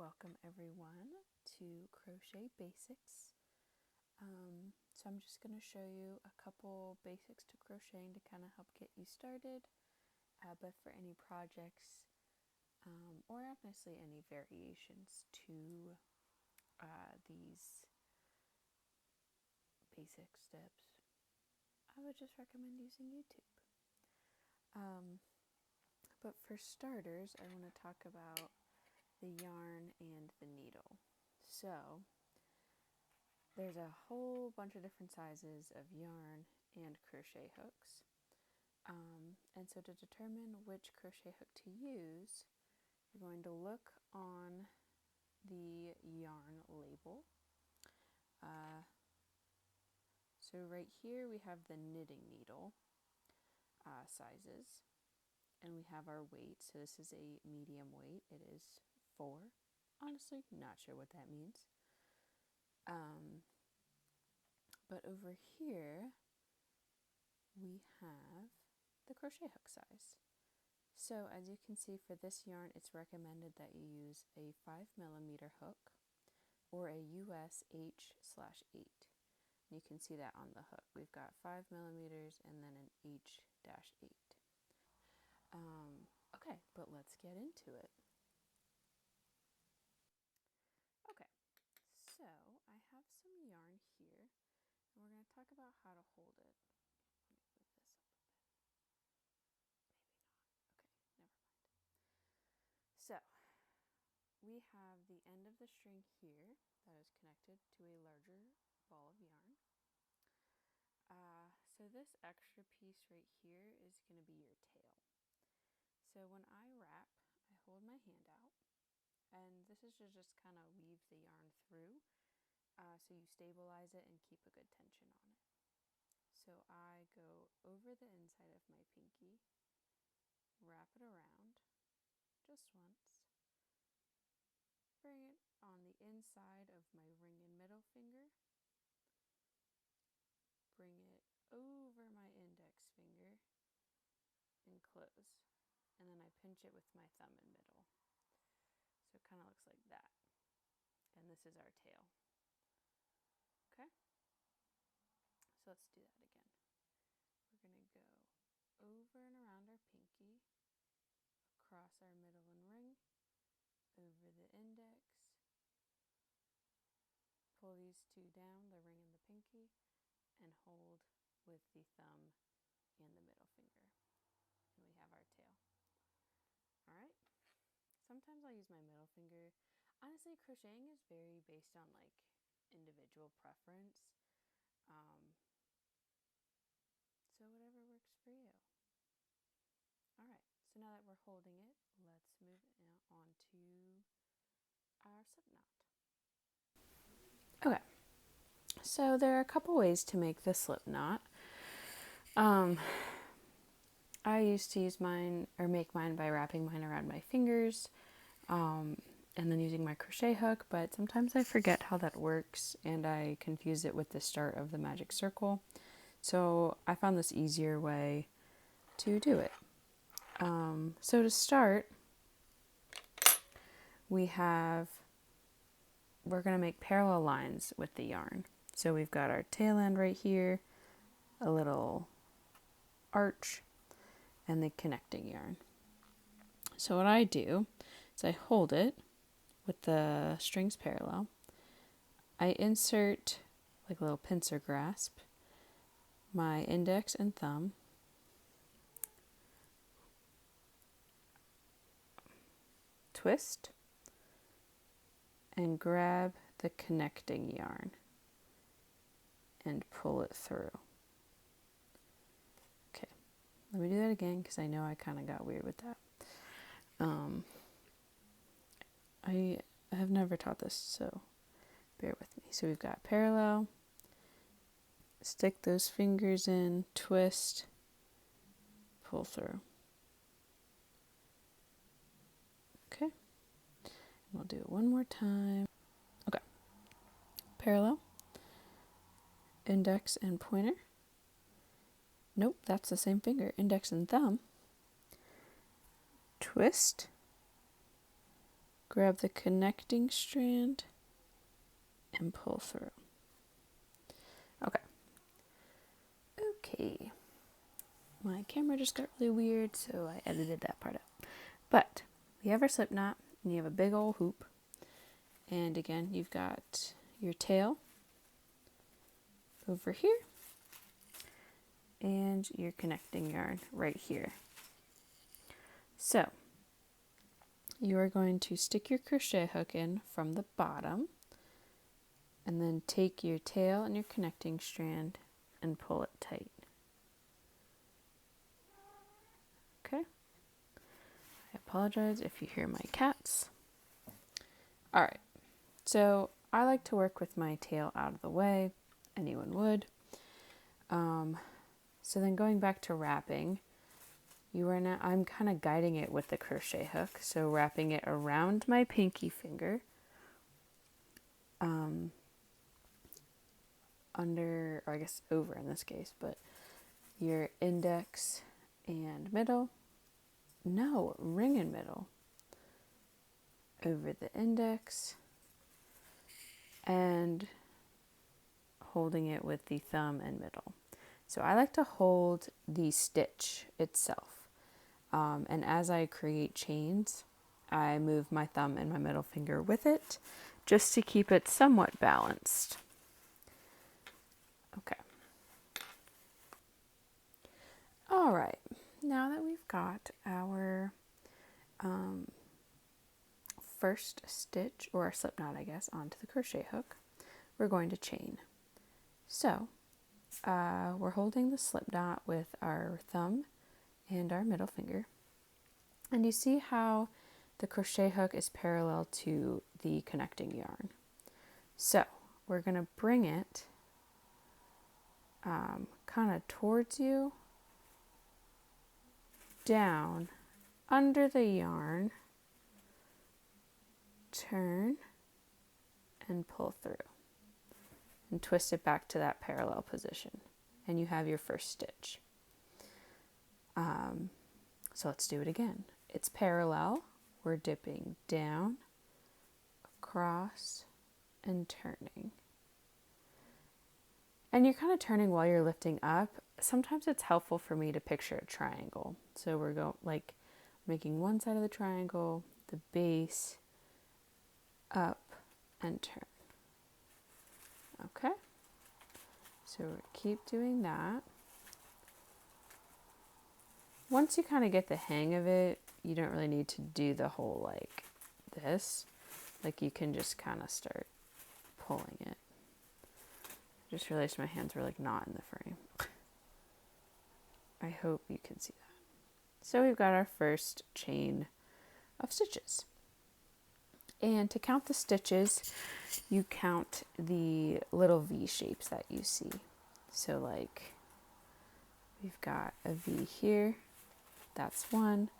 Welcome everyone to Crochet Basics. So I'm just going to show you a couple basics to crocheting to kind of help get you started, but for any projects or honestly any variations to these basic steps, I would just recommend using YouTube. But for starters, I want to talk about the yarn and the needle. So there's a whole bunch of different sizes of yarn and crochet hooks. And so to determine which crochet hook to use, you're going to look on the yarn label. So right here we have the knitting needle sizes, and we have our weight. So this is a medium weight. It is 4. Honestly, not sure what that means. But over here we have the crochet hook size. So as you can see, for this yarn, it's recommended that you use a 5mm hook or a US H/8. You can see that on the hook. We've got 5mm and then an H-8. Okay, but let's get into it. Okay, so I have some yarn here, and we're going to talk about how to hold it. Let me move this up a bit. Maybe not. Okay, never mind. So we have the end of the string here that is connected to a larger ball of yarn. So this extra piece right here is going to be your tail. So when I wrap, I hold my hand out, and this is to just kind of weave the yarn through so you stabilize it and keep a good tension on it. So I go over the inside of my pinky, wrap it around just once, bring it on the inside of my ring and middle finger, bring it over my index finger, and close. And then I pinch it with my thumb and middle. So it kind of looks like that. And this is our tail. Okay? So let's do that again. We're going to go over and around our pinky, across our middle and ring, over the index, pull these two down, the ring and the pinky, and hold with the thumb and the middle finger. And we have our tail. All right? Sometimes I'll use my middle finger. Honestly, crocheting is very based on like individual preference. So whatever works for you. All right, so now that we're holding it, let's move on to our slip knot. Okay, so there are a couple ways to make the slip knot. I used to use mine, or make mine, by wrapping mine around my fingers and then using my crochet hook, but sometimes I forget how that works and I confuse it with the start of the magic circle. So I found this easier way to do it. So to start, we're going to make parallel lines with the yarn. So we've got our tail end right here, a little arch, and the connecting yarn. So what I do is I hold it with the strings parallel. I insert, like a little pincer grasp, my index and thumb, twist, and grab the connecting yarn and pull it through. Okay, let me do that again because I know I kind of got weird with that. I have never taught this, so bear with me. So we've got parallel, stick those fingers in, twist, pull through. Okay, and we'll do it one more time. Okay, parallel, index and pointer. Nope, that's the same finger, index and thumb. Twist, grab the connecting strand and pull through. Okay, my camera just got really weird, so I edited that part out. But we have our slip knot, and you have a big old hoop, and again you've got your tail over here and your connecting yarn right here. So you are going to stick your crochet hook in from the bottom and then take your tail and your connecting strand and pull it tight. Okay. I apologize if you hear my cats. All right. So I like to work with my tail out of the way. Anyone would. So then going back to wrapping, I'm kind of guiding it with the crochet hook. So wrapping it around my pinky finger, under, or I guess over in this case, but your index and middle, ring and middle, over the index, and holding it with the thumb and middle. So I like to hold the stitch itself. And as I create chains, I move my thumb and my middle finger with it just to keep it somewhat balanced. Okay. All right. Now that we've got our first stitch, or our slip knot, I guess, onto the crochet hook, we're going to chain. So we're holding the slip knot with our thumb and our middle finger. And you see how the crochet hook is parallel to the connecting yarn. So we're going to bring it kind of towards you, down, under the yarn, turn, and pull through. And twist it back to that parallel position. And you have your first stitch. So let's do it again. It's parallel. We're dipping down, across, and turning. And you're kind of turning while you're lifting up. Sometimes it's helpful for me to picture a triangle. So we're going like making one side of the triangle, the base, up, and turn. Okay, so keep doing that. Once you kind of get the hang of it, you don't really need to do the whole like this. Like you can just kind of start pulling it. I just realized my hands were like not in the frame. I hope you can see that. So we've got our first chain of stitches. And to count the stitches, you count the little V shapes that you see. So like we've got a V here. That's 1,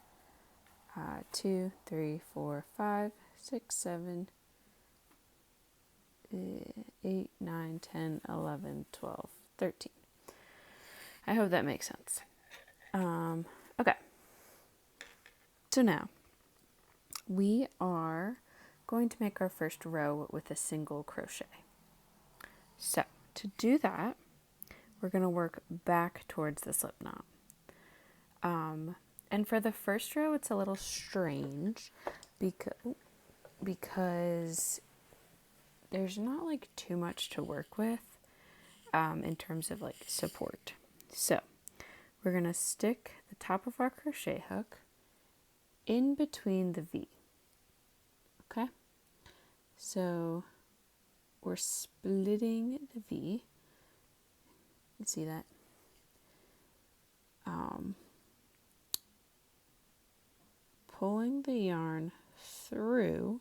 2, 3, 4, 5, 6, 7, 8, 9, 10, 11, 12, 13. I hope that makes sense. Okay. So now we are going to make our first row with a single crochet. So to do that, we're going to work back towards the slip knot. And for the first row, it's a little strange because there's not like too much to work with in terms of like support. So we're going to stick the top of our crochet hook in between the V. Okay? So we're splitting the V. You see that? Pulling the yarn through,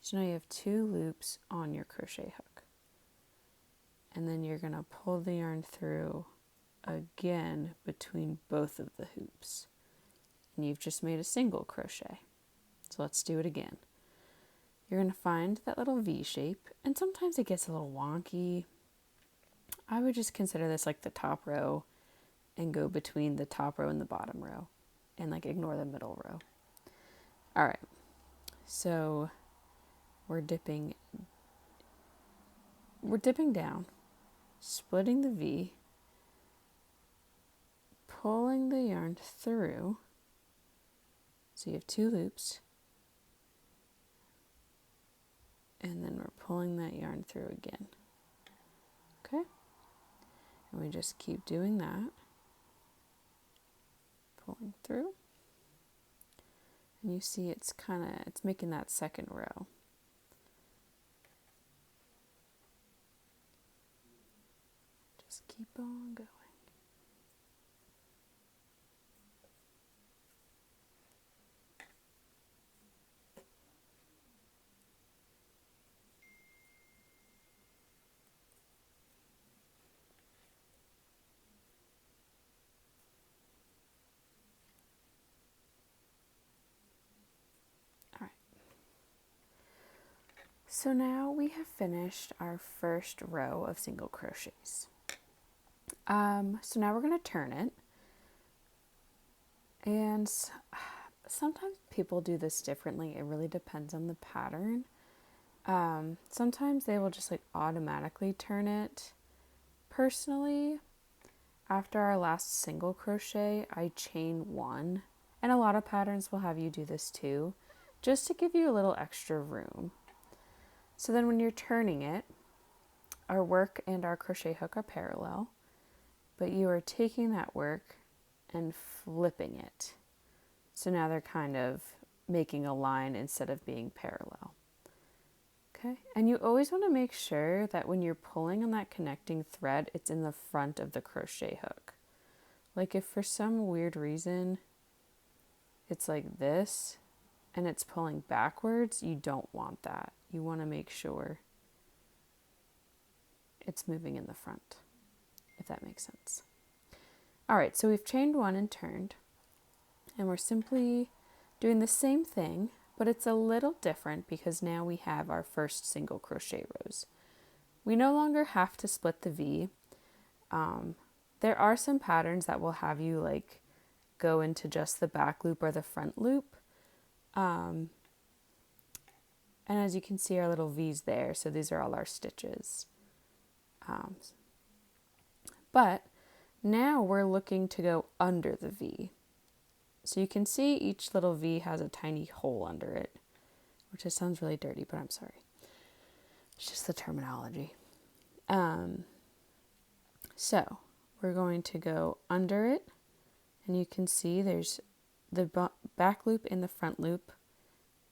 so now you have 2 loops on your crochet hook. And then you're going to pull the yarn through again between both of the hoops. And you've just made a single crochet. So let's do it again. You're going to find that little V shape, and sometimes it gets a little wonky. I would just consider this like the top row and go between the top row and the bottom row and like ignore the middle row. All right, So we're dipping down, splitting the V, pulling the yarn through. So you have 2 loops, and then we're pulling that yarn through again. Okay? And we just keep doing that, pulling through. And you see it's making that second row. Just keep on going. So now we have finished our first row of single crochets. So now we're going to turn it. And sometimes people do this differently. It really depends on the pattern. Sometimes they will just like automatically turn it. Personally, after our last single crochet, I chain 1. And a lot of patterns will have you do this too, just to give you a little extra room. So then when you're turning it, our work and our crochet hook are parallel, but you are taking that work and flipping it. So now they're kind of making a line instead of being parallel. Okay, and you always want to make sure that when you're pulling on that connecting thread, it's in the front of the crochet hook. Like if for some weird reason it's like this and it's pulling backwards, you don't want that. You want to make sure it's moving in the front, if that makes sense. All right, so we've chained 1 and turned, and we're simply doing the same thing, but it's a little different because now we have our first single crochet rows. We no longer have to split the V. There are some patterns that will have you like go into just the back loop or the front loop. And as you can see, our little V's there, so these are all our stitches. But now we're looking to go under the V. So you can see each little V has a tiny hole under it, which just sounds really dirty, but I'm sorry. It's just the terminology. So we're going to go under it, and you can see there's the back loop and the front loop,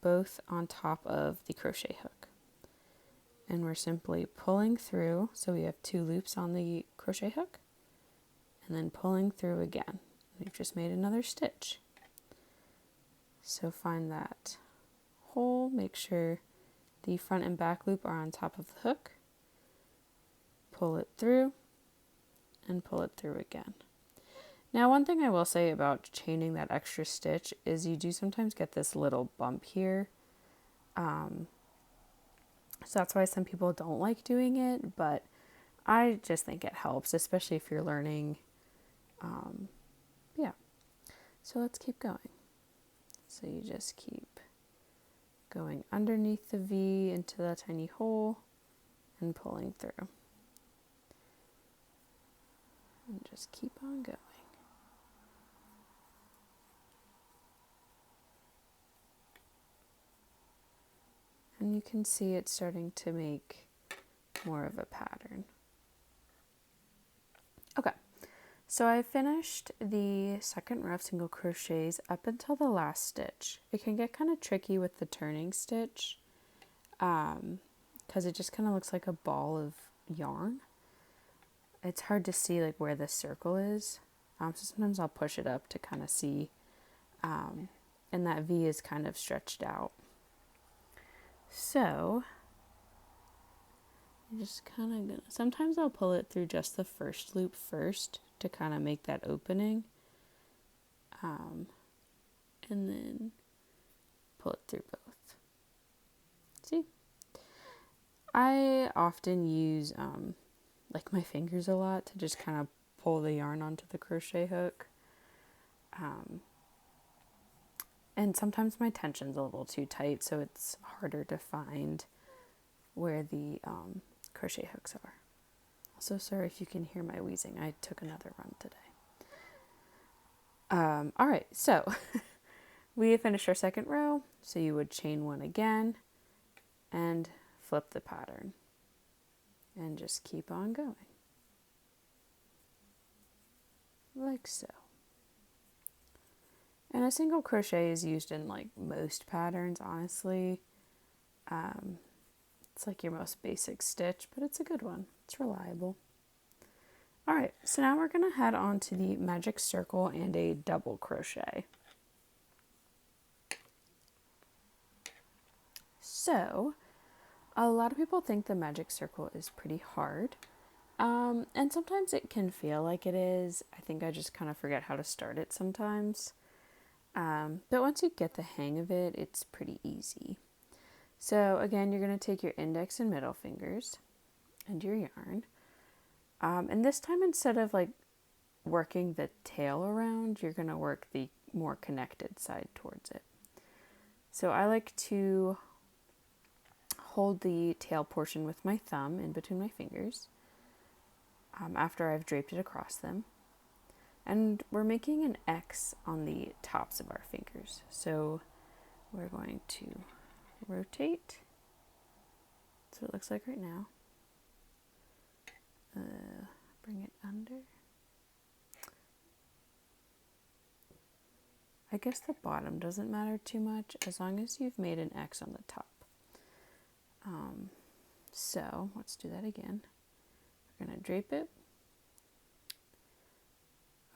both on top of the crochet hook. And we're simply pulling through, so we have 2 loops on the crochet hook, and then pulling through again. We've just made another stitch. So find that hole, make sure the front and back loop are on top of the hook, pull it through, and pull it through again. Now, one thing I will say about chaining that extra stitch is you do sometimes get this little bump here. So that's why some people don't like doing it, but I just think it helps, especially if you're learning. Yeah. So let's keep going. So you just keep going underneath the V into the tiny hole and pulling through. And just keep on going. And you can see it's starting to make more of a pattern. Okay, so I finished the second row of single crochets up until the last stitch. It can get kind of tricky with the turning stitch because it just kind of looks like a ball of yarn. It's hard to see like where the circle is. So sometimes I'll push it up to kind of see, and that V is kind of stretched out. So I'm just kind of gonna, sometimes I'll pull it through just the first loop first to kind of make that opening, and then pull it through both. See, I often use like my fingers a lot to just kind of pull the yarn onto the crochet hook, And sometimes my tension's a little too tight, so it's harder to find where the crochet hooks are. So sorry if you can hear my wheezing. I took another run today. All right, so we finished our second row. So you would chain one again and flip the pattern and just keep on going like so. And a single crochet is used in like most patterns, honestly. It's like your most basic stitch, but it's a good one. It's reliable. All right, so now we're gonna head on to the magic circle and a double crochet. So a lot of people think the magic circle is pretty hard. And sometimes it can feel like it is. I think I just kind of forget how to start it sometimes. But once you get the hang of it, it's pretty easy. So again, you're going to take your index and middle fingers and your yarn. And this time, instead of like working the tail around, you're going to work the more connected side towards it. So I like to hold the tail portion with my thumb in between my fingers after I've draped it across them. And we're making an X on the tops of our fingers. So we're going to rotate. That's what it looks like right now. Bring it under. I guess the bottom doesn't matter too much as long as you've made an X on the top. So let's do that again. We're going to drape it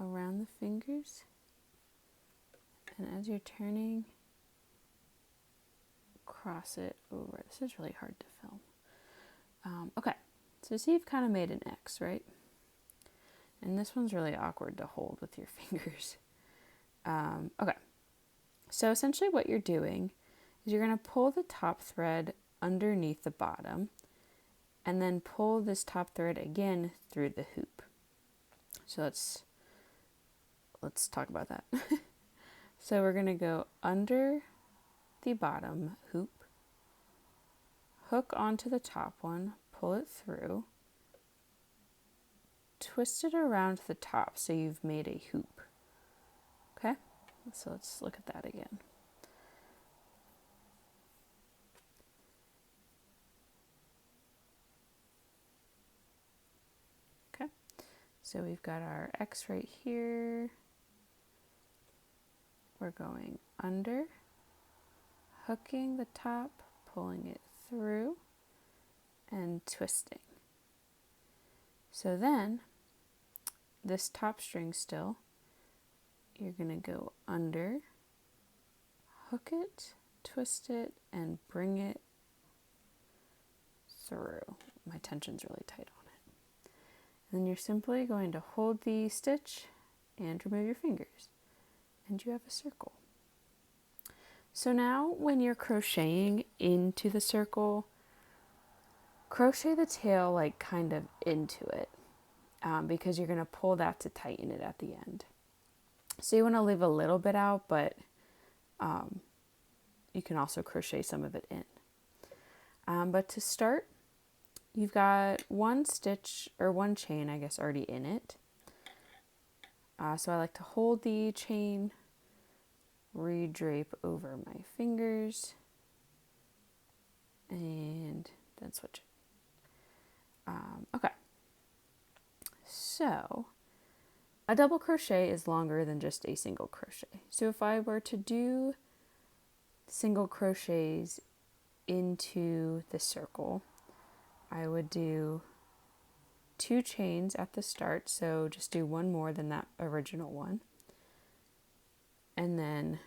around the fingers, and as you're turning, cross it over. This is really hard to film. Okay, so see, you've kind of made an X, right? And this one's really awkward to hold with your fingers. Okay, so essentially what you're doing is you're going to pull the top thread underneath the bottom and then pull this top thread again through the hoop. So let's talk about that. So we're going to go under the bottom hoop, hook onto the top one, pull it through, twist it around the top so you've made a hoop. Okay, so let's look at that again. Okay, so we've got our X right here. We're going under, hooking the top, pulling it through, and twisting. So then, this top string still, you're going to go under, hook it, twist it, and bring it through. My tension's really tight on it. And then you're simply going to hold the stitch and remove your fingers. And you have a circle. So now when you're crocheting into the circle, crochet the tail like kind of into it because you're going to pull that to tighten it at the end. So you want to leave a little bit out, but you can also crochet some of it in. But to start, you've got one stitch or one chain, I guess, already in it. So I like to hold the chain, re-drape over my fingers, and then switch it. Okay, so a double crochet is longer than just a single crochet. So if I were to do single crochets into the circle, I would do 2 chains at the start, so just do one more than that original one, and then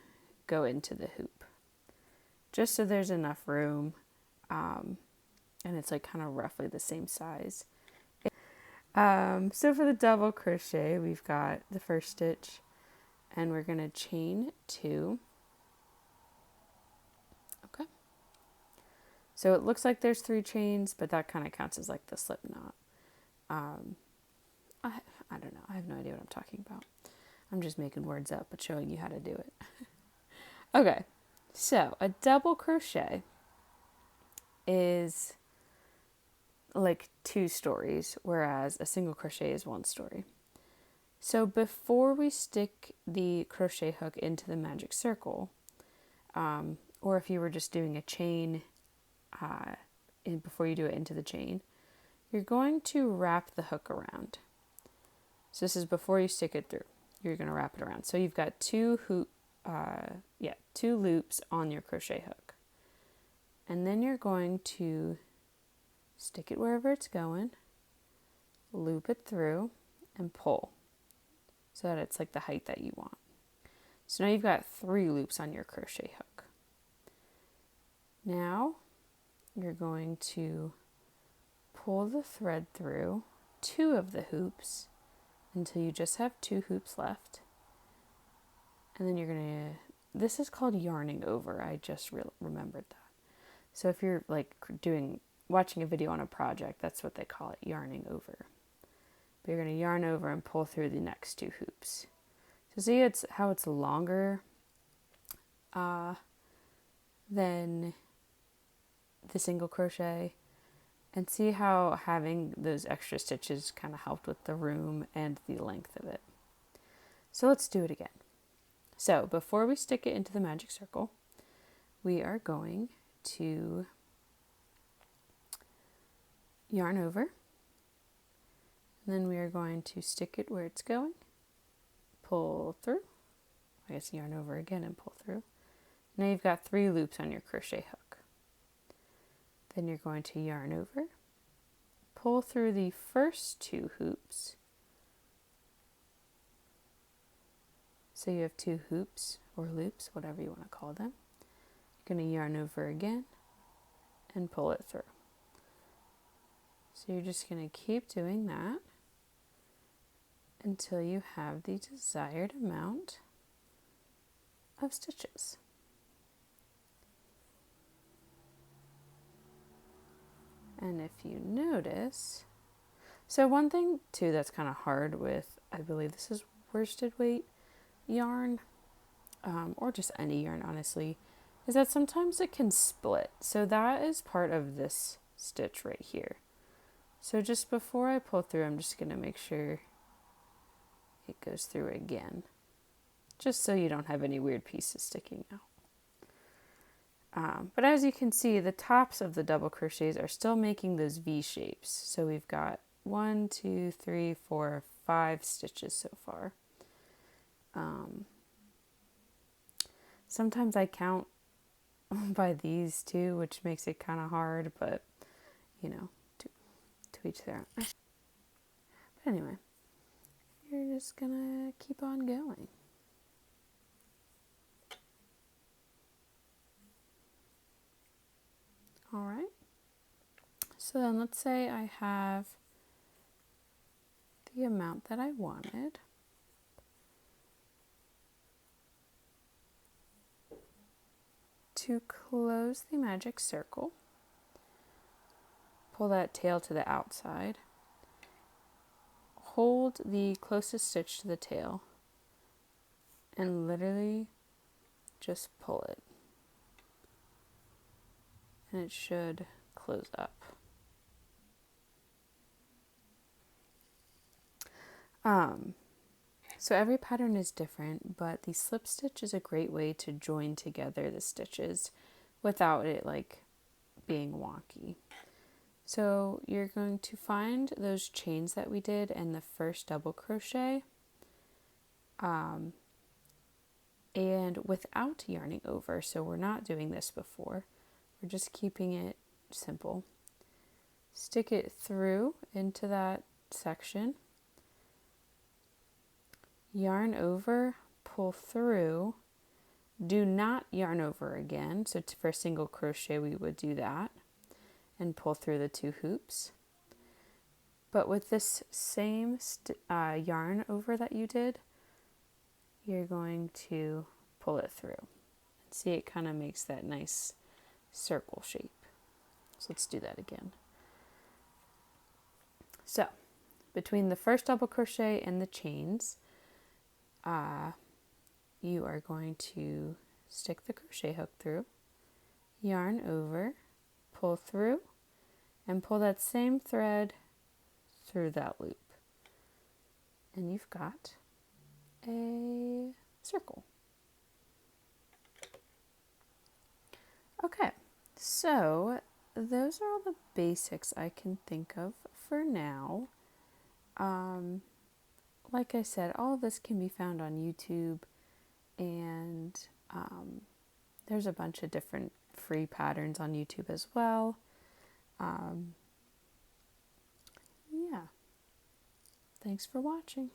go into the hoop, just so there's enough room, and it's like kind of roughly the same size. So for the double crochet, we've got the first stitch, and we're going to chain 2. Okay. So it looks like there's 3 chains, but that kind of counts as like the slip knot. I don't know. I have no idea what I'm talking about. I'm just making words up, but showing you how to do it. Okay, so a double crochet is like 2 stories, whereas a single crochet is 1 story. So before we stick the crochet hook into the magic circle, or if you were just doing a chain before you do it into the chain, you're going to wrap the hook around. So this is before you stick it through. You're going to wrap it around. So you've got 2 loops on your crochet hook. And then you're going to stick it wherever it's going, loop it through, and pull so that it's like the height that you want. So now you've got 3 loops on your crochet hook. Now you're going to pull the thread through 2 of the hoops until you just have 2 hoops left. And then you're going to, this is called yarning over. I just remembered that. So if you're like watching a video on a project, that's what they call it, yarning over. But you're going to yarn over and pull through the next 2 hoops. So see how it's longer than the single crochet, and see how having those extra stitches kind of helped with the room and the length of it. So let's do it again. So before we stick it into the magic circle, we are going to yarn over, and then we are going to stick it where it's going, pull through, I guess yarn over again and pull through. Now you've got 3 loops on your crochet hook. Then you're going to yarn over, pull through the first 2 hoops. So you have 2 hoops or loops, whatever you want to call them. You're going to yarn over again and pull it through. So you're just going to keep doing that until you have the desired amount of stitches. And if you notice, so one thing too that's kind of hard with, I believe this is worsted weight yarn, or just any yarn honestly, is that sometimes it can split. So that is part of this stitch right here. So just before I pull through, I'm just going to make sure it goes through again, just so you don't have any weird pieces sticking out. But as you can see, the tops of the double crochets are still making those V shapes. So we've got 1, 2, 3, 4, 5 stitches so far. Sometimes I count by these too, which makes it kind of hard, but you know, to each their own. But anyway, you're just gonna keep on going. All right. So then let's say I have the amount that I wanted. To close the magic circle, pull that tail to the outside, hold the closest stitch to the tail, and literally just pull it. And it should close up. So every pattern is different, but the slip stitch is a great way to join together the stitches without it like being wonky. So you're going to find those chains that we did in the first double crochet, and without yarning over. So we're not doing this before. We're just keeping it simple. Stick it through into that section. Yarn over, pull through. Do not yarn over again. So for single crochet, we would do that and pull through the 2 hoops. But with this same yarn over that you did, you're going to pull it through. And see, it kind of makes that nice circle shape. So let's do that again. So between the first double crochet and the chains, you are going to stick the crochet hook through, yarn over, pull through, and pull that same thread through that loop. And you've got a circle. Okay, so those are all the basics I can think of for now. Like I said, all of this can be found on YouTube, and there's a bunch of different free patterns on YouTube as well. Yeah. Thanks for watching.